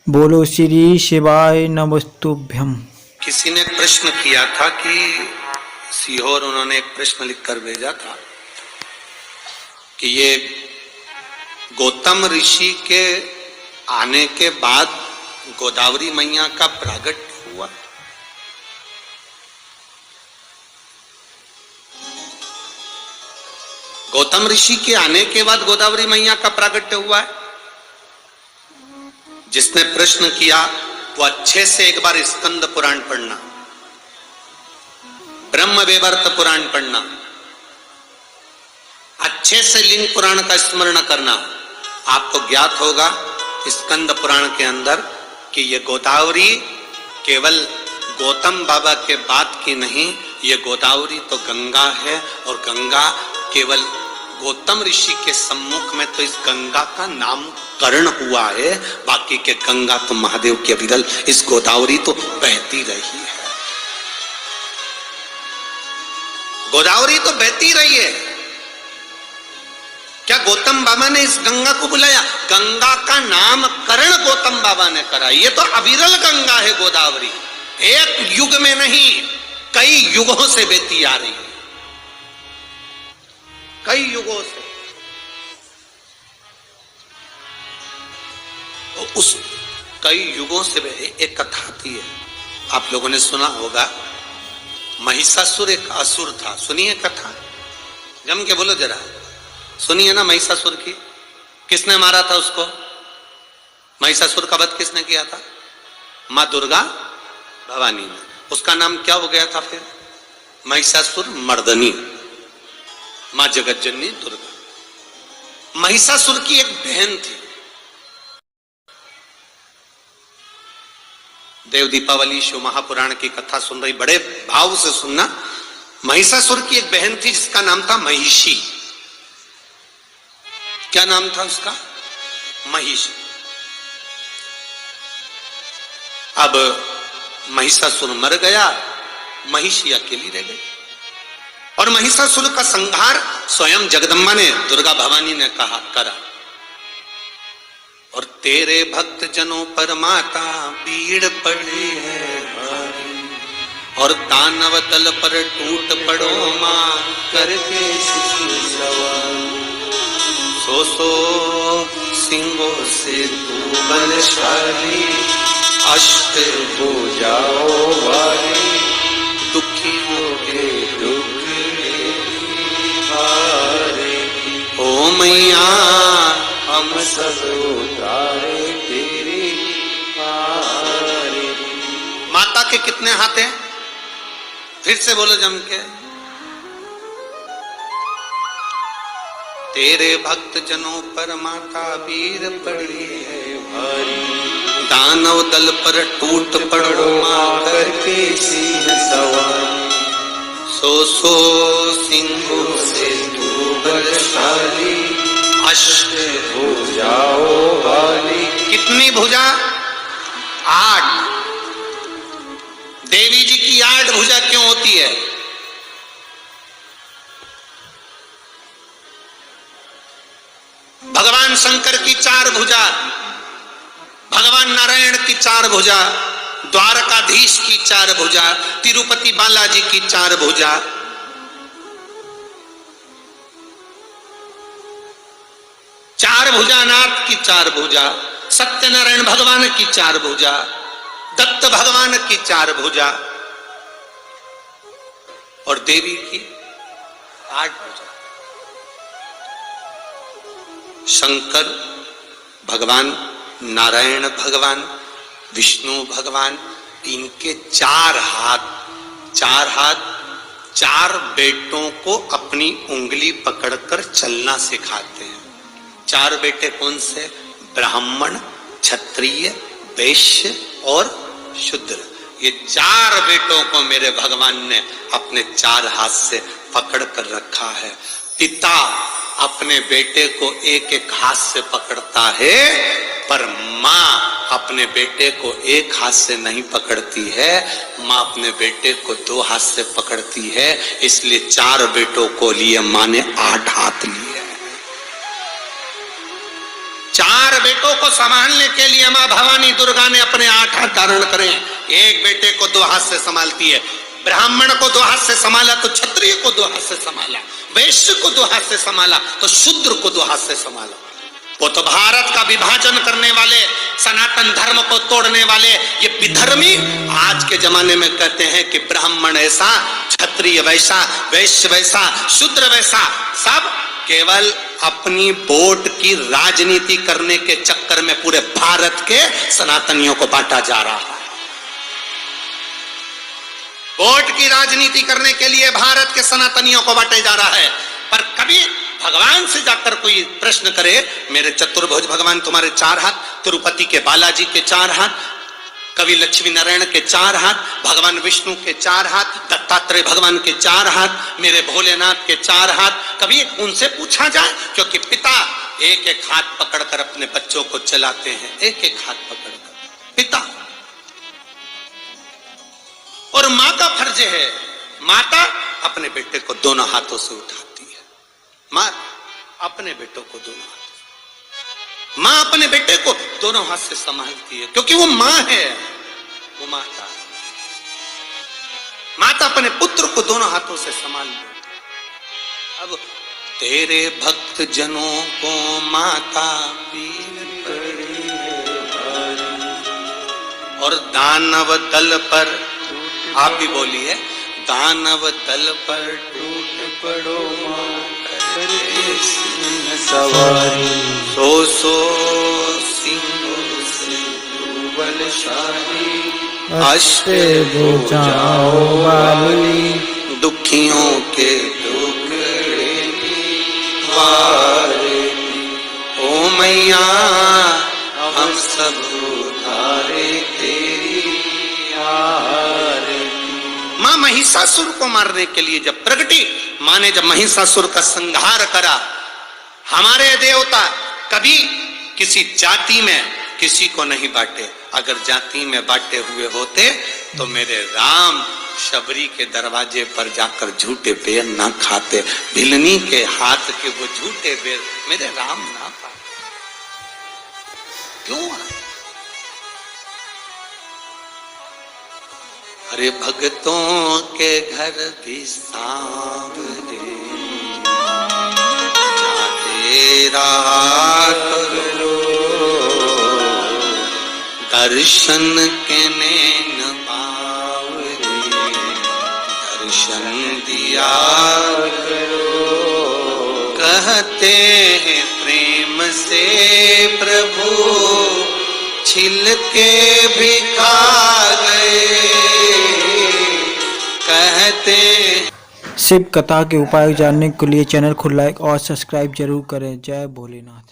बोलो श्री शिवाय नमस्तुभ्यम। किसी ने प्रश्न किया था कि सीहोर उन्होंने एक प्रश्न लिखकर भेजा था कि ये गौतम ऋषि के आने के बाद गोदावरी मैया का प्रागट्य हुआ। गौतम ऋषि के आने के बाद गोदावरी मैया का प्रागट्य हुआ है। जिसने प्रश्न किया वो अच्छे से एक बार स्कंद पुराण पढ़ना, ब्रह्म वैवर्त पुराण पढ़ना, अच्छे से लिंग पुराण का स्मरण करना। आपको ज्ञात होगा स्कंद पुराण के अंदर कि ये गोदावरी केवल गौतम बाबा के बाद की नहीं, ये गोदावरी तो गंगा है और गंगा केवल गौतम ऋषि के सम्मुख में तो इस गंगा का नामकरण हुआ है, बाकी के गंगा तो महादेव के अविरल इस गोदावरी तो बहती रही है। गोदावरी तो बहती रही है। क्या गौतम बाबा ने इस गंगा को बुलाया? गंगा का नामकरण गौतम बाबा ने करा। ये तो अविरल गंगा है गोदावरी, एक युग में नहीं कई युगों से बहती आ रही है, कई युगों से। तो उस कई युगों से एक कथा आती है, आप लोगों ने सुना होगा। महिषासुर एक असुर था, सुनिए कथा, जम के बोलो जरा, सुनिए ना। महिषासुर की किसने मारा था उसको? महिषासुर का वध किसने किया था? मां दुर्गा भवानी ने। उसका नाम क्या हो गया था फिर? महिषासुर मर्दनी, मां जगतजननी दुर्गा। महिषासुर की एक बहन थी। देव दीपावली शिव महापुराण की कथा सुन रही, बड़े भाव से सुनना। महिषासुर की एक बहन थी जिसका नाम था महिषी। क्या नाम था उसका? महिषी। अब महिषासुर मर गया, महिषी अकेली रह गई और महिषासुर का संहार स्वयं जगदम्बा ने, दुर्गा भवानी ने करा। और तेरे भक्त जनों पर माता पीड़ पड़ी है भारी, और दानव दल पर टूट पड़ो मां करके शिशु सवार। सो सिंगों से तू बलशाली, अष्ट भुजाओं वाली, दुखियों के दुख ओ मैया हम सब उतारे तेरी पारे। माता के कितने हाथ हैं? फिर से बोलो जम के। तेरे भक्त जनों पर माता वीर पड़ी है भारी, दानव दल पर टूट पड़ो मां करके सिंह सवार। सो सिंहों से तू बलशाली, अष्ट भुजाओं वाली। कितनी भुजा? 8। देवी जी की 8 भुजा क्यों होती है? भगवान शंकर की 4 भुजा, भगवान नारायण की 4 भुजा, द्वारकाधीश की 4 भुजा, तिरुपति बालाजी की 4 भुजा। चार भुजानाथ की 4 भुजा, सत्यनारायण भगवान की 4 भुजा, दत्त भगवान की 4 भुजा और देवी की 8 भुजा। शंकर भगवान, नारायण भगवान, विष्णु भगवान, इनके 4 हाथ, 4 बेटों को अपनी उंगली पकड़कर चलना सिखाते हैं। 4 बेटे कौन से? ब्राह्मण, क्षत्रिय, वैश्य और शूद्र। ये 4 बेटों को मेरे भगवान ने अपने 4 हाथ से पकड़ कर रखा है। पिता अपने बेटे को एक हाथ से पकड़ता है, पर माँ अपने बेटे को एक हाथ से नहीं पकड़ती है, माँ अपने बेटे को 2 हाथ से पकड़ती है। इसलिए 4 बेटों को लिए माँ ने 8 हाथ लिए। 4 4 बेटों को संभालने के लिए मां भवानी दुर्गा ने अपने 8 हाथ धारण करे। एक बेटे को 2 हाथ से संभालती है। ब्राह्मण को 2 हाथ से संभाला तो क्षत्रिय को 2 हाथ से संभाला, वैश्य को 2 हाथ से संभाला तो शूद्र को 2 हाथ से संभाला। वो तो भारत का विभाजन करने वाले, सनातन धर्म को तोड़ने वाले ये विधर्मी आज के जमाने में कहते हैं कि ब्राह्मण ऐसा, क्षत्रिय वैसा, वैश्य वैसा, शूद्र वैसा, सब केवल अपनी वोट की राजनीति करने के चक्कर में पूरे भारत के सनातनियों को बांटा जा रहा है। वोट की राजनीति करने के लिए भारत के सनातनियों को बांटे जा रहा है। पर कभी भगवान से जाकर कोई प्रश्न करे, मेरे चतुर्भुज भगवान तुम्हारे 4 हाथ, तिरुपति के बालाजी के 4 हाथ, कवि लक्ष्मी नारायण के 4 हाथ, भगवान विष्णु के 4 हाथ, दत्तात्रेय भगवान के 4 हाथ, मेरे भोलेनाथ के 4 हाथ, कभी उनसे पूछा जाए? क्योंकि पिता एक एक हाथ पकड़कर अपने बच्चों को चलाते हैं, एक एक हाथ पकड़कर पिता। और मां का फर्ज है, माता अपने बेटे को दोनों हाथों से उठाती है। मां अपने बेटों को दोनों हाथ, मां अपने बेटे को दोनों हाथ से संभालती है, क्योंकि वो मां है, वो माता है। माता अपने पुत्र को दोनों हाथों से संभाल। अब तेरे भक्त जनों को माता पीर पड़ी और दानव दल पर, आप भी बोलिए, दानव दल पर टूट पड़ो मां सवारी, सो सिंह से बलशाली, अष्ट भुजाओं वाली, दुखियों के टुकड़े वारे, ओ मैया हम सब उतारे तेरी आरती। मां महिषासुर को मारने के लिए जब प्रगटी, मां ने जब महिषासुर का संहार करा, हमारे देवता कभी किसी जाति में किसी को नहीं बांटे। अगर जाति में बांटे हुए होते तो मेरे राम शबरी के दरवाजे पर जाकर झूठे बेर ना खाते, भिलनी के हाथ के वो झूठे बेर मेरे राम ना पाते। क्यों? अरे भक्तों के घर भी सांवरे, तेरा करो दर्शन के नैन बावरे, दर्शन दिया करो, कहते हैं प्रेम से प्रभु छिल के भी खा गए, कहते। शिव कथा के उपाय जानने के लिए चैनल को लाइक और सब्सक्राइब जरूर करें। जय भोलेनाथ।